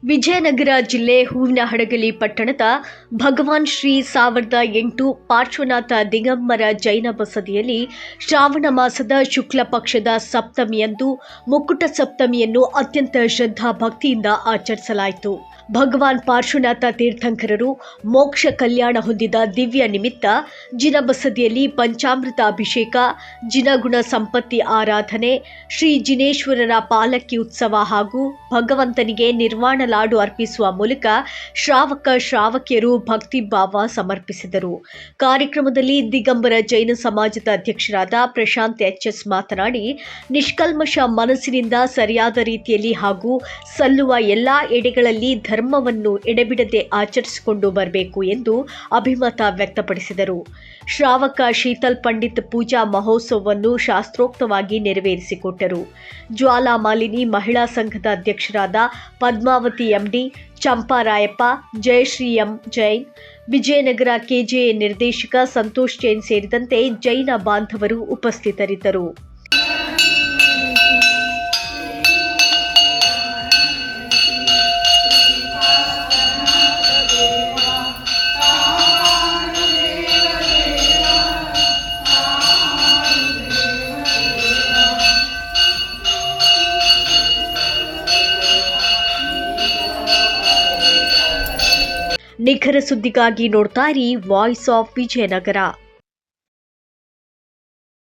ವಿಜಯನಗರ ಜಿಲ್ಲೆ ಹೂವಿನಹಡಗಲಿ ಪಟ್ಟಣದ ಭಗವಾನ್ ಶ್ರೀ 1008 ಪಾರ್ಶ್ವನಾಥ ದಿಗಂಬರ ಜೈನ ಬಸದಿಯಲ್ಲಿ ಶ್ರಾವಣ ಮಾಸದ ಶುಕ್ಲ ಪಕ್ಷದ ಸಪ್ತಮಿಯಂದು ಮುಕ್ಕುಟ ಸಪ್ತಮಿಯನ್ನು ಅತ್ಯಂತ ಶ್ರದ್ಧಾ ಭಕ್ತಿಯಿಂದ ಆಚರಿಸಲಾಯಿತು. ಭಗವಾನ್ ಪಾರ್ಶ್ವನಾಥ ತೀರ್ಥಂಕರರು ಮೋಕ್ಷ ಕಲ್ಯಾಣ ಹೊಂದಿದ ದಿವ್ಯ ನಿಮಿತ್ತ ಜಿನಬಸದಿಯಲ್ಲಿ ಪಂಚಾಮೃತ ಅಭಿಷೇಕ, ಜಿನಗುಣ ಸಂಪತ್ತಿ ಆರಾಧನೆ, ಶ್ರೀ ಜಿನೇಶ್ವರರ ಪಾಲಕಿ ಉತ್ಸವ ಹಾಗೂ ಭಗವಂತನಿಗೆ ನಿರ್ವಾಣ ಲಾಡು ಅರ್ಪಿಸುವ ಮೂಲಕ ಶ್ರಾವಕಿಯರು ಭಕ್ತಿಭಾವ ಸಮರ್ಪಿಸಿದರು. ಕಾರ್ಯಕ್ರಮದಲ್ಲಿ ದಿಗಂಬರ ಜೈನ ಸಮಾಜದ ಅಧ್ಯಕ್ಷರಾದ ಪ್ರಶಾಂತ್ ಎಚ್.ಎಸ್. ಮಾತನಾಡಿ, ನಿಷ್ಕಲ್ಮಶ ಮನಸ್ಸಿನಿಂದ ಸರಿಯಾದ ರೀತಿಯಲ್ಲಿ ಹಾಗೂ ಸಲ್ಲುವ ಎಲ್ಲಾ ಎಡೆಗಳಲ್ಲಿ ಧರ್ಮವನ್ನು ಎಡೆಬಿಡದೆ ಆಚರಿಸಿಕೊಂಡು ಬರಬೇಕು ಎಂದು ಅಭಿಮತ ವ್ಯಕ್ತಪಡಿಸಿದರು. ಶ್ರಾವಕ ಶೀತಲ್ ಪಂಡಿತ್ ಪೂಜಾ ಮಹೋತ್ಸವವನ್ನು ಶಾಸ್ತ್ರೋಕ್ತವಾಗಿ ನೆರವೇರಿಸಿಕೊಟ್ಟರು. ಜ್ವಾಲಾಮಾಲಿನಿ ಮಹಿಳಾ ಸಂಘದ ಅಧ್ಯಕ್ಷರಾದ ಪದ್ಮಾವತಿ ಎಂಡಿ, ಚಂಪಾರಾಯಪ್ಪ, ಜಯಶ್ರೀ ಎಂ ಜೈನ್, ವಿಜಯನಗರ ಕೆಜೆಎ ನಿರ್ದೇಶಕ ಸಂತೋಷ್ ಜೈನ್ ಸೇರಿದಂತೆ ಜೈನ ಬಾಂಧವರು ಉಪಸ್ಥಿತರಿದ್ದರು. ನಿಖರ ಸುದ್ದಿಗಾಗಿ ನೋಡ್ತಾ ಇರಿ ವಾಯ್ಸ್ ಆಫ್ ವಿಜಯನಗರ.